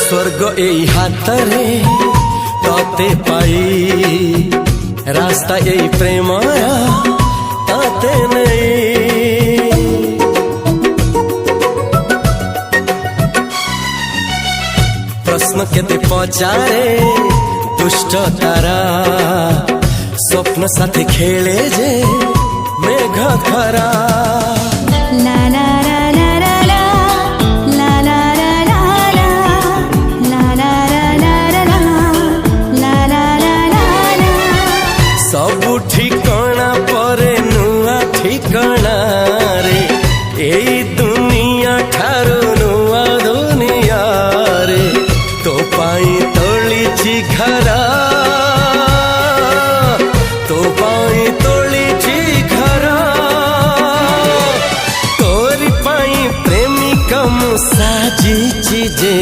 स्वर्ग एई हातरे तते पाई रास्ता एई प्रेमया ताते नहीं। प्रश्न केते पचारे दुष्ट तारा स्वप्न साथी खेले जे मेघ खरा। ला ला ला ला ला ला ला ला ला ला ला ला ला ला। सबु ठिकाना परे नुआ ठिकाना रे एई दुनिया ठारू नुआ दुनिया रे। तो पाई तोलिछि घरा तो पाई तोलिछि घरा तोरी पाई प्रेमिका मु साजिछि जे।